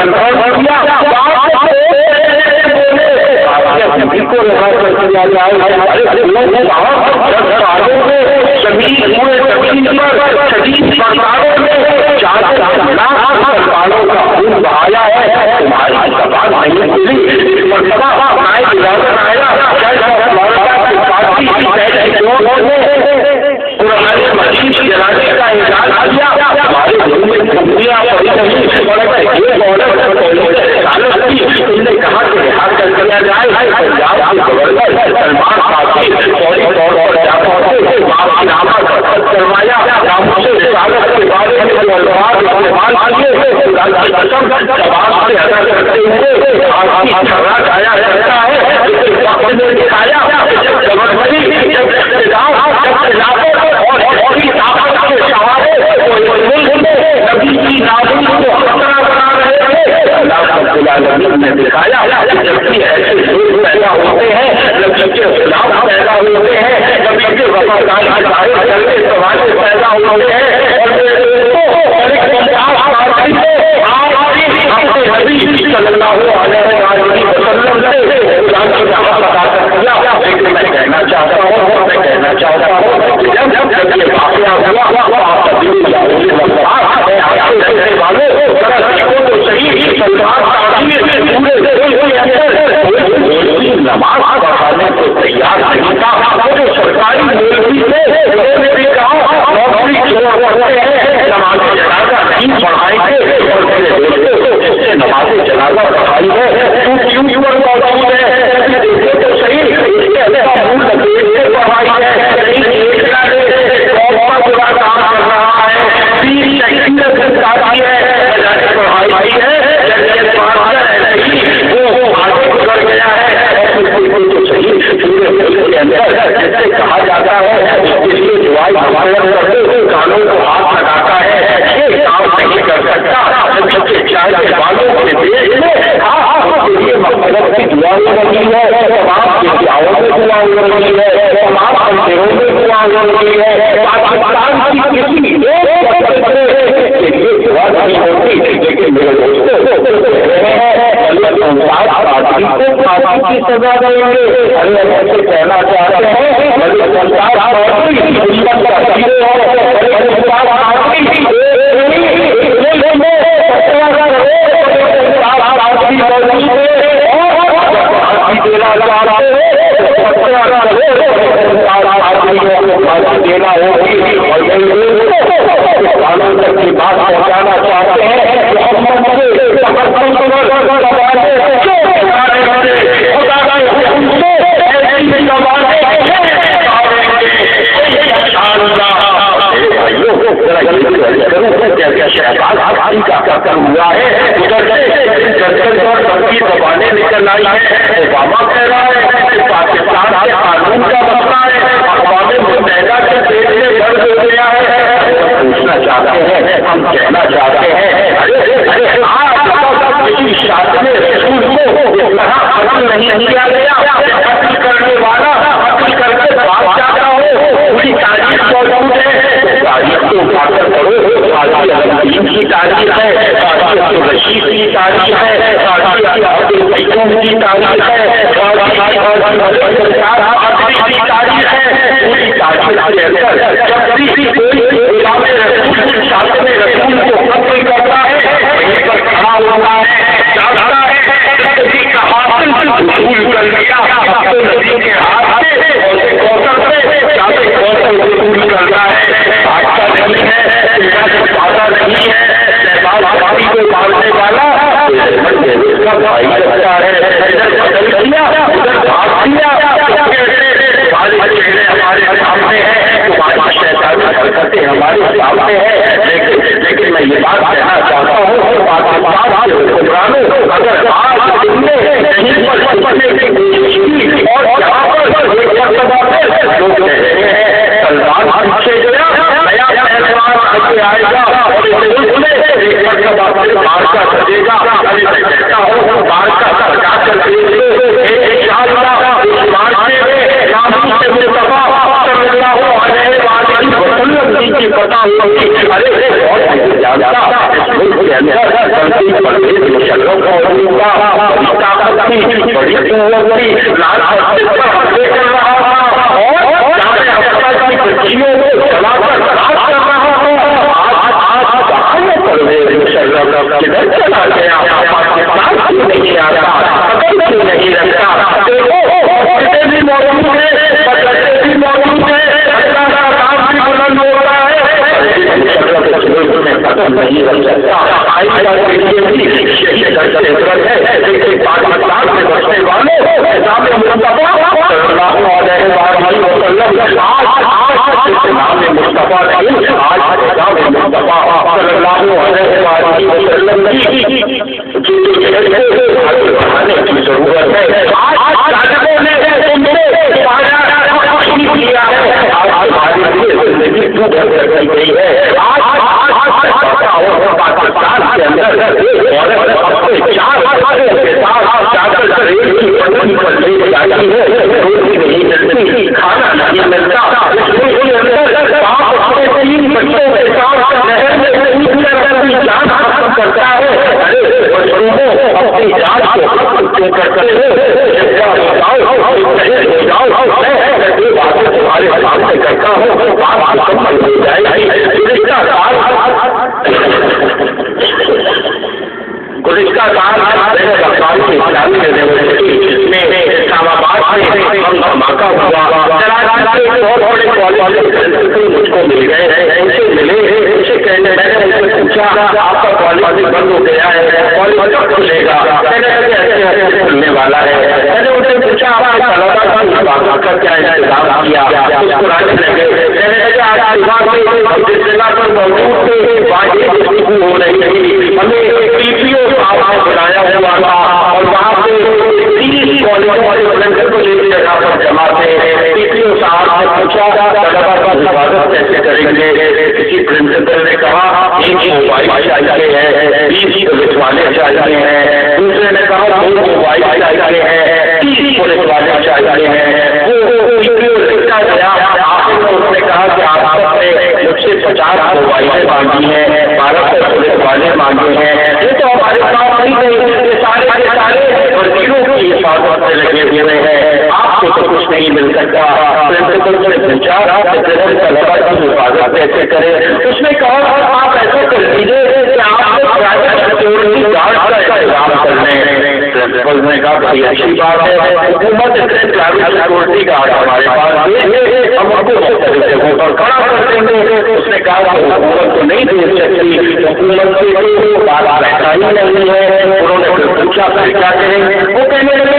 Control किया, सभी को रहा कर दिया जाए। अरे शरीर पूरे शरीर पर शरीर सरकारों में 4 लाख सरकारों का खून बहाया है, तुम्हारी सभा नहीं खुली और सभा आए इजाजत आया पुराने मजीद जलाने का इजाजत किया, हमारे मुंह में धमकियां पड़ी नहीं, तुमने कहा कि रिहा कर दिया जाए। पंजाब के गवर्नर सलमान खासी फौरी तौर पर जा पहुंचे, माफीनामा दस्तखत करवाया, खामोशी रिसालत के बारे में अल्फाज इस्तेमाल किए, कसम जवाब से अदा करते हुए आपकी झगड़ा गाया जाता है। वक्त ने दिखाया गवर्नरी और ताकत के सहारे नबी की नाज़िल को खतरा बना रहे थे। अल्लाह रब्बुल आलमीन ने दिखाया जबकि ऐसे लोग पैदा होते हैं, नबी के खिलाफ पैदा होते हैं, नबी के वफादार करने सवाल पैदा होते हैं। सल्लल्लाहु अलैहि वसल्लम से लेकिन मैं कहना चाहता हूँ जब ये वाक़या हुआ आप सभी वाले तो सही नमाज पढ़ाने को तैयार नहीं था। जो सरकारी नौकरी भी कहा नौकरी नमाज जनाजा नहीं पढ़ाएंगे और नमाज जनाजा पढ़ाई है क्यों मौजूद है तो सही पढ़ाई बुरा काम कर रहा है पढ़ाई है वो आगे गुजर गया है तो सही के अंदर जैसे कहा जाता है इसके लिए दुआई हमारे कानों को हाथ लगाता है ये काम नहीं कर सकता चाहे बालों के देश में लिए मकसद की दुआई बनी है, तमाम विद्याओं में दुआ हो रही है, तमाम मंदिरों में दुआ हो रही है। पाकिस्तान की किसी दुआ नहीं होती, लेकिन मेरे दोस्तों की सजा देंगे। ऐसे कहना चाहते हैं देना होगी और तक की बात पहुंचाना चाहते हैं। हुआ है दबाने निकल आई है। ओबामा कह रहा है कि पाकिस्तान के कानून का मसला है, अक़वाम मुत्तहिदा के देश में दर्ज हो गया है। पूछना चाहते हैं, हम कहना चाहते हैं शादी रसूल को इस तरह खत्म नहीं किया गया। कत्ल करने वाला कत्ल करके भाग जाता हो, पूरी तारीख मौजूद है। तारीख को उठाकर करो, तारीख की तारीख है, तारीख रशीद की तारीख है, तारीख की तारीख है, की तारीख है। पूरी तारीख के अंदर कोई शादी में रसूल को कत्ल करता है, वहीं पर खड़ा होता है, जाता है नबी का हासिल वसूल कर लिया अपने नबी के हाथ से कौशल से जाते कौशल वसूल करना है। भागता नहीं है, भागा नहीं है, बाकी को मारने वाला भाई करता है। बदल दिया उधर भाग दिया, हमारे सामने है, तुम्हारी शैतानी हरकतें हमारे सामने है। लेकिन मैं ये बात कहना चाहता हूँ पाकिस्तान के हुक्मरानों अगर आज तुमने कहीं पर बचने की कोशिश की और यहाँ पर लोग कह रहे हैं सलमान पीछे गया नया पहलवान आगे आएगा और इसे बाहर का सजेगा। अभी मैं कहता हूँ बाहर का सरकार कर पता होगी। अरे बहुत ज्यादा ملوک کا بڑی طاقت تھی، بڑی قوت تھی، لال مسجد پر حملے کر رہا تھا اور جامع اقصی کی بچیوں کو جلا کر راج کر رہا تھا۔ کدھر چلا گیا؟ پاکستان کیوں نہیں آتا؟ قدم کیوں نہیں رکھتا؟ دیکھو مسجدیں بھی موجود ہیں، مدرسے بھی موجود ہیں، اللہ کا کام بھی بلند ہوتا ہے، قدم نہیں رکھ سکتا۔ آئندہ کے لیے بھی یہی ضرورت ہے کہ پاکستان سے بچنے والوں نظام مصطفیٰ صلی اللہ علیہ وسلم آج نام مصطفیٰ نہیں، آج نظام مصطفیٰ صلی اللہ علیہ وسلم کی ضرورت ہے۔ آج طالبوں نے کیا ہے، آج ہماری زندگی کیوں بدل گئی ہے؟ آج پاکستان کے اندر اپنے چار کے ساتھ چادر ریل کی پٹری پر لے جاتی ہے، روٹی نہیں ملتی، کھانا نہیں ملتا، اپنے تین بچوں کے ساتھ نہر میں جان ختم کرتا ہے۔ اپنی جان کو ختم کیوں کرتے ہیں؟ تمہارے سامنے کرتا ہوں، بات مکمل ہو جائے گی۔ گزشتہ سال اسلامی یونیورسٹی میں اسلام آباد میں دھماکہ ہوا، بہت بڑے کالج مجھ کو مل گئے، ان سے ملے، ان سے کہنے میں نے پوچھا آپ کا کالج بند ہو گیا ہے، کالج کب کھلے گا؟ ایسے کھلنے والا ہے۔ میں نے ان سے پوچھا آپ کا طلبا کا کیا انتظام کیا؟ مسکرانے لگے، کہنے لگے آج صبح میں جس جگہ پر موجود تھے وہاں یہ گفتگو ہو رہی تھی، ہمیں پی پی او صاحب بنایا ہوا تھا اور وہاں پہ 30 کالجوں والے پرنسپل کو ایک جگہ پر جمع تھے۔ پی پی او صاحب نے پوچھا طلبا کی حفاظت کیسے کریں گے؟ کسی پرنسپل نے کہا ایک موبائل چاہیے ہے، 20 پولیس والے چاہیے ہیں، دوسرے نے کہا 2 موبائل چاہیے ہیں، 30 پولیس والے چاہیے ہیں۔ وہ پی پی او لکھتا گیا، آخر میں انہوں نے کہا کہ آپ نے مجھ سے 50 موبائلیں مانگی ہیں، 1200 پولیس والے مانگے ہیں، یہ تو ہمارے پاس نہیں ہے، یہ سارے وزیروں کی حفاظت سے لگے ہوئے ہیں، آپ کو تو کچھ نہیں مل سکتا۔ پرنسپل سے پوچھا طلبا کی حفاظت کیسے کرے؟ اس نے کہا آپ ایسا کر دیجیے کہ آپ پرائیویٹ سیکورٹی گارڈ کا انتظام کر لیں۔ پرنسپل نے کہا بڑی اچھی بات ہے، حکومت پرائیویٹ سیکورٹی گارڈ ہمارے پاس ہم آپ کو مختلف جگہوں پر کھڑا کر دیں گے۔ اس نے کہا حکومت کو نہیں دے سکتی، حکومت کے بات ایسا ہی نہیں ہے۔ انہوں نے پوچھا پھر کیا کریں گے؟ وہ کہنے لگے